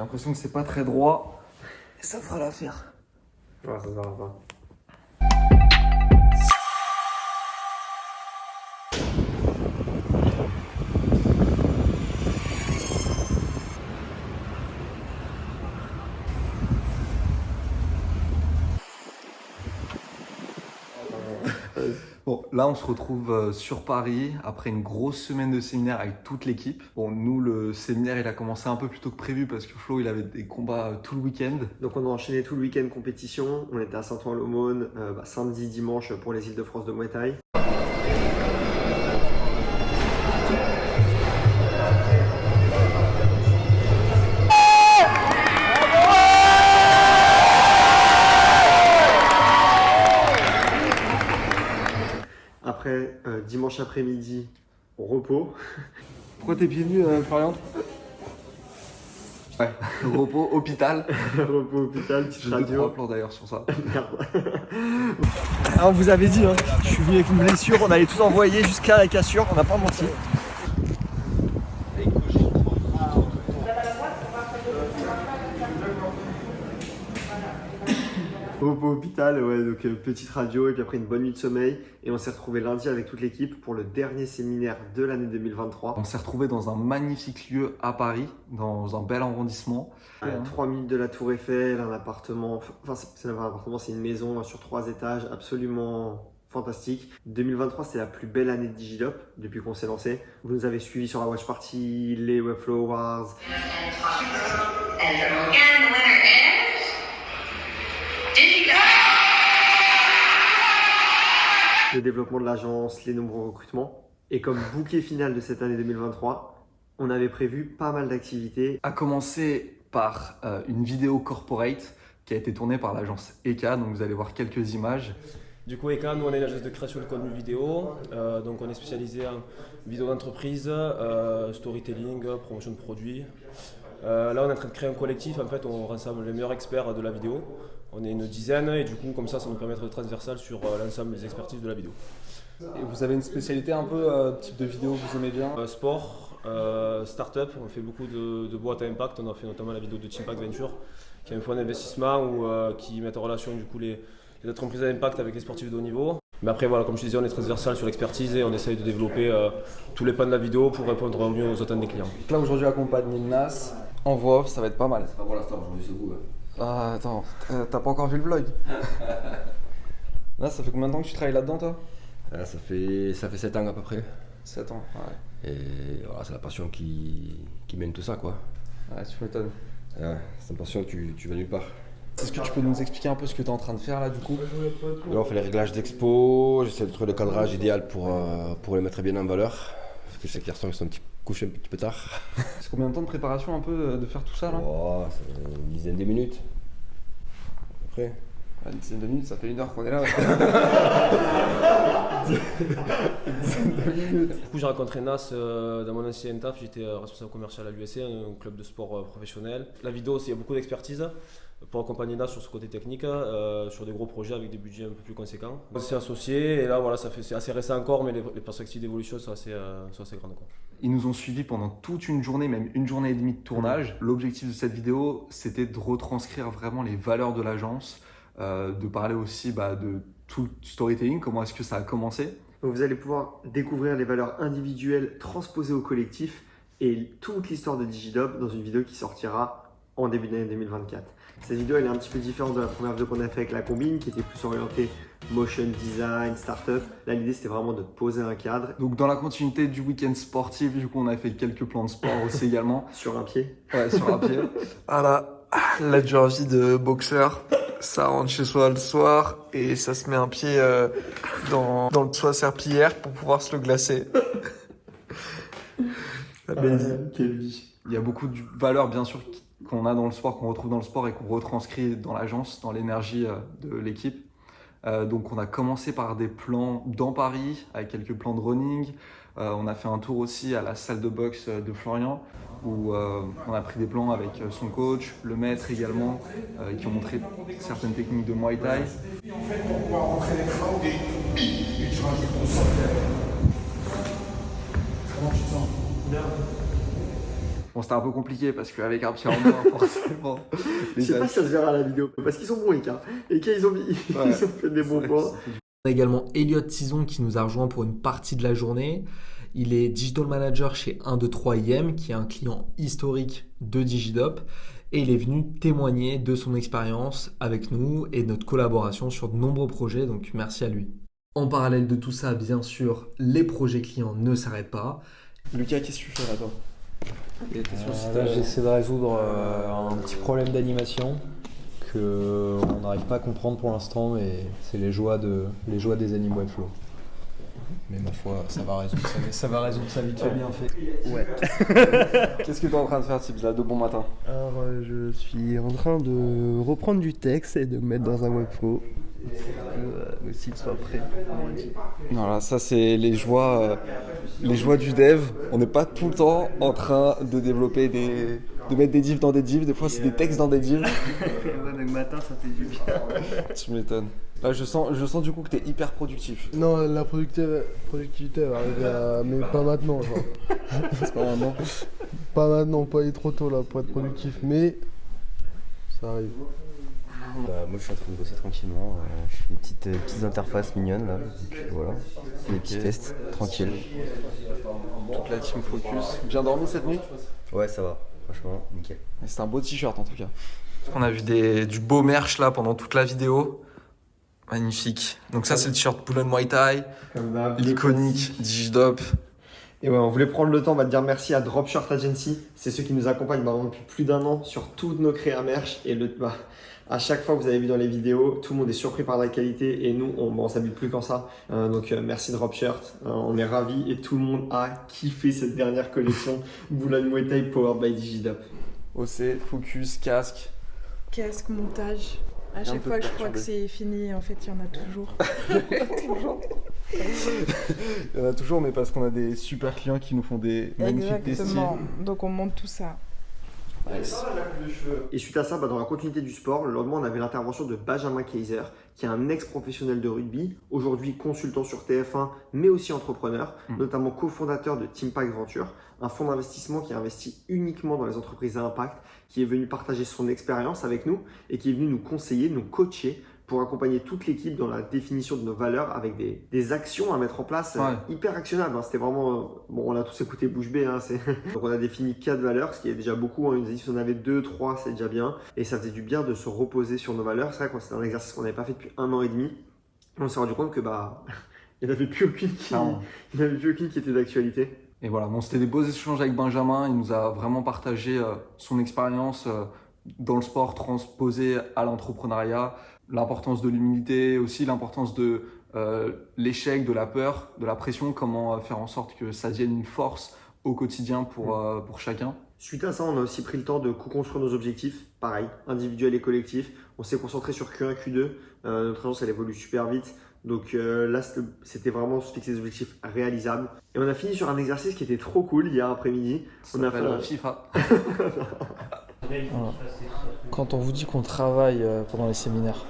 l'impression que c'est pas très droit. Et ça fera l'affaire. Ouais, ça se verra pas. Bon, là on se retrouve sur Paris après une grosse semaine de séminaire avec toute l'équipe. Bon, nous le séminaire il a commencé un peu plus tôt que prévu parce que Flo il avait des combats tout le week-end. Donc on a enchaîné tout le week-end compétition. On était à Saint-Ouen-l'Aumône, samedi, dimanche pour les Îles-de-France de Muay Thai. Après, dimanche après-midi, au repos. Pourquoi t'es pieds nus, Florian? Ouais, repos, hôpital. Repos hôpital, petite J'ai 2-3 radio. plans d'ailleurs sur ça. Merde. On vous avait dit, hein, je suis venu avec une blessure, on allait tout envoyer jusqu'à la cassure, on n'a pas menti. Repos hôpital, ouais, donc petite radio et puis après une bonne nuit de sommeil. Et on s'est retrouvé lundi avec toute l'équipe pour le dernier séminaire de l'année 2023. On s'est retrouvé dans un magnifique lieu à Paris, dans un bel arrondissement. À 3 minutes de la Tour Eiffel, un appartement, enfin c'est pas un appartement, c'est une maison sur 3 étages, absolument fantastique. 2023, c'est la plus belle année de Digidop depuis qu'on s'est lancé. Vous nous avez suivis sur la Watch Party, les Webflow Awards. Le développement de l'agence, les nombreux recrutements. Et comme bouquet final de cette année 2023, on avait prévu pas mal d'activités. A commencer par une vidéo corporate qui a été tournée par l'agence ECA, donc vous allez voir quelques images. Du coup, ECA, nous on est une agence de création de contenu vidéo, donc on est spécialisé en vidéo d'entreprise, storytelling, promotion de produits. Là on est en train de créer un collectif, en fait on rassemble les meilleurs experts de la vidéo. On est une dizaine et du coup comme ça nous permet d'être transversal sur l'ensemble des expertises de la vidéo. Et vous avez une spécialité un peu, type de vidéo que vous aimez bien? Sport, start-up, on fait beaucoup de boîtes à impact, on a fait notamment la vidéo de Chimpact Venture qui est un fonds d'investissement qui met en relation du coup les entreprises à impact avec les sportifs de haut niveau. Mais après voilà, comme je disais, on est transversal sur l'expertise et on essaye de développer tous les pans de la vidéo pour répondre au mieux aux attentes des clients. Là aujourd'hui accompagné de Nas, en voix off, ça va être pas mal. C'est pas pour l'instant, aujourd'hui c'est vous. Ah attends, t'as pas encore vu le vlog? Là ça fait combien de temps que tu travailles là-dedans toi? Ça fait 7 ans à peu près. 7 ans, ouais. Et voilà, c'est la passion qui mène tout ça quoi. Ouais, tu m'étonnes. Ouais, c'est une passion, tu vas nulle part. Est-ce que tu peux nous expliquer un peu ce que tu es en train de faire là du coup? Là on fait les réglages d'expo, j'essaie de trouver le cadrage idéal pour les mettre bien en valeur. Parce que je sais qu'hier soir ils sont couchés un petit peu tard. C'est combien de temps de préparation un peu de faire tout ça là? Oh, c'est une dizaine de minutes. Après. Une dizaine de minutes, ça fait 1 heure qu'on est là. Du coup, j'ai rencontré Nas dans mon ancien taf, j'étais responsable commercial à l'USC, un club de sport professionnel. La vidéo, il y a beaucoup d'expertise pour accompagner Nas sur ce côté technique, sur des gros projets avec des budgets un peu plus conséquents. On s'est associés et là, voilà, c'est assez récent encore, mais les perspectives d'évolution sont assez grandes, quoi. Ils nous ont suivis pendant toute une journée, même 1 journée et demie de tournage. L'objectif de cette vidéo, c'était de retranscrire vraiment les valeurs de l'agence, de parler aussi de tout le storytelling, comment est-ce que ça a commencé. Donc vous allez pouvoir découvrir les valeurs individuelles transposées au collectif et toute l'histoire de Digidop dans une vidéo qui sortira en début d'année 2024. Cette vidéo elle est un petit peu différente de la première vidéo qu'on a fait avec la combine qui était plus orientée motion design, startup. Là l'idée c'était vraiment de poser un cadre. Donc dans la continuité du week-end sportif, du coup on a fait quelques plans de sport aussi également. Sur un pied. Ouais, sur un pied. Voilà, la jersey de boxeur, ça rentre chez soi le soir et ça se met un pied dans le soie serpillière pour pouvoir se le glacer. La belle vie. Quelle vie. Il y a beaucoup de valeurs bien sûr qu'on a dans le sport, qu'on retrouve dans le sport et qu'on retranscrit dans l'agence, dans l'énergie de l'équipe. Donc on a commencé par des plans dans Paris avec quelques plans de running. On a fait un tour aussi à la salle de boxe de Florian où on a pris des plans avec son coach, le maître également, qui ont montré certaines techniques de Muay Thai. Et en fait, pour pouvoir rentrer les crowds et tu rajoutes ton soft. Comment tu te sens? Bien. Bon, c'était un peu compliqué parce qu'avec un pied en moins, forcément. Je sais pas si ça se verra à la vidéo, parce qu'ils sont bons, les cas. Les cas, ils ont fait des bons points. On a également Elliot Tison qui nous a rejoint pour une partie de la journée. Il est Digital Manager chez 123IM, qui est un client historique de Digidop. Et il est venu témoigner de son expérience avec nous et de notre collaboration sur de nombreux projets, donc merci à lui. En parallèle de tout ça, bien sûr, les projets clients ne s'arrêtent pas. Lucas, qu'est-ce que tu fais là, toi? J'essaie de résoudre un petit problème d'animation qu'on n'arrive pas à comprendre pour l'instant, mais c'est les joies des Anim Webflow. Mais ma foi, ça va résoudre ça vite fait bien fait. Ouais. Qu'est-ce que tu es en train de faire, Tibbs, là, de bon matin? Alors, je suis en train de reprendre du texte et de le mettre dans un Webflow pour que le site soit prêt. Non, là, ça, c'est les joies du dev. On n'est pas tout le temps en train de développer de mettre des divs dans des divs. Des fois, c'est des textes dans des divs. Le matin, ça fait du bien. Tu m'étonnes. Là, je sens du coup que tu es hyper productif. Non, la productivité va arriver mais pas maintenant, genre. C'est pas vraiment. Pas maintenant, pas aller trop tôt là pour être productif, mais ça arrive. Moi je suis en train de bosser tranquillement, je fais des petites interfaces mignonnes là, et puis voilà, des petits tests, tranquille. Toute la team focus. Bien dormi cette nuit? Ouais ça va, franchement, nickel. C'est un beau t-shirt en tout cas. On a vu du beau merch là pendant toute la vidéo. Magnifique. Donc ça c'est le t-shirt Bull and Muay Thai, l'iconique Digidop. Et ouais, on voulait prendre le temps de dire merci à Drop Shirt Agency. C'est ceux qui nous accompagnent depuis plus d'un an sur toutes nos créas merch. Et à chaque fois que vous avez vu dans les vidéos, tout le monde est surpris par la qualité et nous, on s'habille plus qu'en ça. Donc merci Drop Shirt, on est ravis et tout le monde a kiffé cette dernière collection Bull and Muay Thai Powered by Digidop. OC, focus, casque. Casque, montage. À chaque fois que je crois que c'est fini, en fait, il y en a toujours. Il y en a toujours, mais parce qu'on a des super clients qui nous font des magnifiques styles. Exactement. Donc on monte tout ça. Nice. Et suite à ça, dans la continuité du sport, le lendemain, on avait l'intervention de Benjamin Kaiser, qui est un ex-professionnel de rugby, aujourd'hui consultant sur TF1, mais aussi entrepreneur, notamment cofondateur de Teampact Venture, un fonds d'investissement qui investit uniquement dans les entreprises à impact, qui est venu partager son expérience avec nous et qui est venu nous conseiller, nous coacher pour accompagner toute l'équipe dans la définition de nos valeurs avec des actions à mettre en place hyper actionnables. C'était vraiment... Bon, on a tous écouté bouche bée. Donc, on a défini 4 valeurs, ce qui est déjà beaucoup. Il nous a dit si on avait 2, 3, c'est déjà bien. Et ça faisait du bien de se reposer sur nos valeurs. C'est vrai que c'était un exercice qu'on n'avait pas fait depuis 1 an et demi. On s'est rendu compte que il n'y en avait plus aucune qui était d'actualité. Et voilà, bon, c'était des beaux échanges avec Benjamin. Il nous a vraiment partagé son expérience dans le sport transposée à l'entrepreneuriat, l'importance de l'humilité, aussi l'importance de l'échec, de la peur, de la pression, comment faire en sorte que ça devienne une force au quotidien pour chacun. Suite à ça, on a aussi pris le temps de co-construire nos objectifs, pareil, individuels et collectifs. On s'est concentré sur Q1, Q2. Notre agence, elle évolue super vite. Donc là, c'était vraiment se fixer des objectifs réalisables. Et on a fini sur un exercice qui était trop cool hier après-midi. On a fait FIFA. Voilà. Quand on vous dit qu'on travaille pendant les séminaires.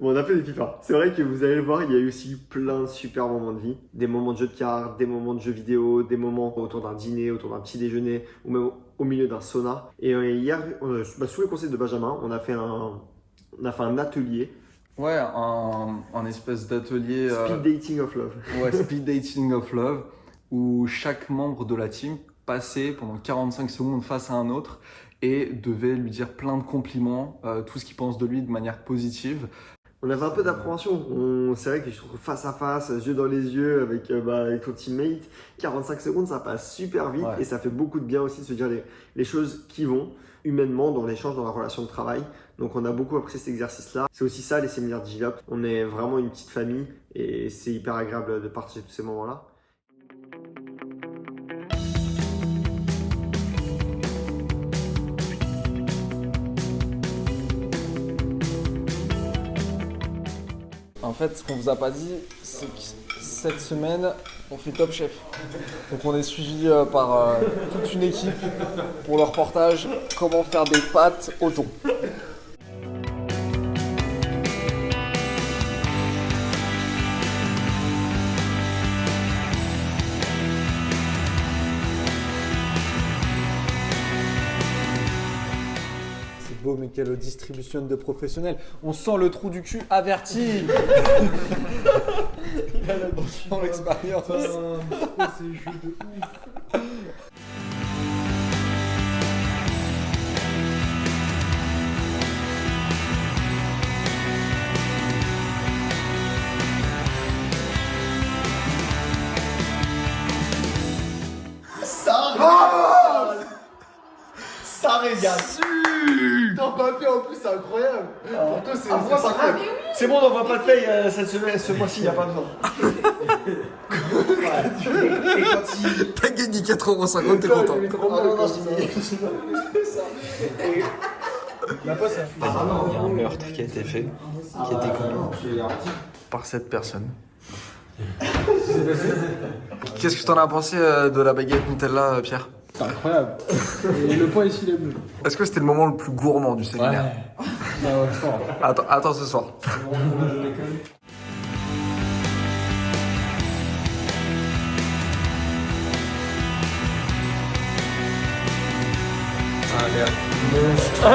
On a fait des FIFA. C'est vrai que vous allez le voir, il y a eu aussi plein de super moments de vie. Des moments de jeux de cartes, des moments de jeux vidéo, des moments autour d'un dîner, autour d'un petit déjeuner ou même au milieu d'un sauna. Et hier, sous les conseils de Benjamin, on a fait un atelier. Ouais, un espèce d'atelier... Speed Dating of Love. Ouais, Speed Dating of Love, où chaque membre de la team passait pendant 45 secondes face à un autre et devait lui dire plein de compliments, tout ce qu'il pense de lui de manière positive. On avait un peu d'appréhension. C'est vrai que je trouve face à face, yeux dans les yeux avec ton teammate, 45 secondes, ça passe super vite et ça fait beaucoup de bien aussi de se dire les choses qui vont humainement dans l'échange, dans la relation de travail. Donc on a beaucoup apprécié cet exercice-là. C'est aussi ça les séminaires Digidop. On est vraiment une petite famille et c'est hyper agréable de partager tous ces moments-là. En fait, ce qu'on vous a pas dit, c'est que cette semaine, on fait Top Chef. Donc on est suivi par toute une équipe pour le reportage comment faire des pâtes au thon. quelle distribution de professionnels. On sent le trou du cul averti. Il a l'expérience. C'est jeu de ouf. Ça régale. T'en papier en plus, c'est incroyable. Pour toi, c'est incroyable. C'est bon, on va pas te payer ce mois-ci, y a pas besoin. T'as gagné 4,50€, t'es content. La poste, Il y a un meurtre qui a été fait, qui a été commis Par cette personne. Qu'est-ce que t'en as pensé de la baguette Nutella, Pierre? c'est incroyable. Et le poids ici, il est bleu. Est-ce que c'était le moment le plus gourmand du séminaire? Ouais, fort. Attends ce soir. Ça a l'air monstre.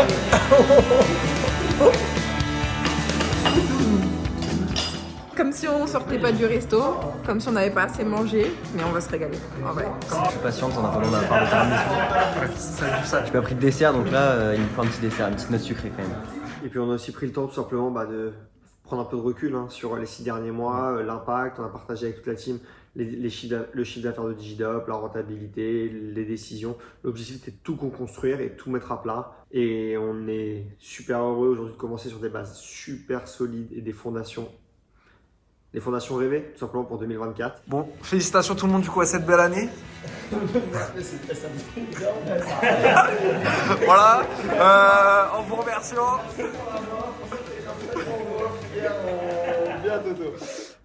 Comme si on sortait pas du resto, comme si on n'avait pas assez mangé, mais on va se régaler, en vrai. Je suis patiente en attendant ma part de tiramisu. J'ai pas pris de dessert, donc là, il me faut un petit dessert, une petite note sucrée quand même. Et puis on a aussi pris le temps tout simplement de prendre un peu de recul sur les 6 derniers mois, l'impact. On a partagé avec toute la team le chiffre d'affaires de Digidop, la rentabilité, les décisions. L'objectif c'était de tout construire et tout mettre à plat. Et on est super heureux aujourd'hui de commencer sur des bases super solides et des fondations rêvées, tout simplement pour 2024. Bon, félicitations tout le monde du coup à cette belle année. Voilà, en vous remerciant. Bien, Toto.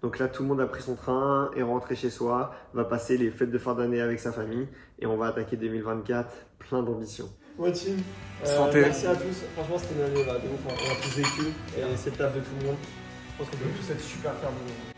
Donc là, tout le monde a pris son train, est rentré chez soi, va passer les fêtes de fin d'année avec sa famille et on va attaquer 2024 plein d'ambition. Ouais, team. Santé. Merci à tous. Franchement, c'était une année de ouf. On a tous vécu et cette table de tout le monde. Je pense qu'on peut tous être super fiers de nous.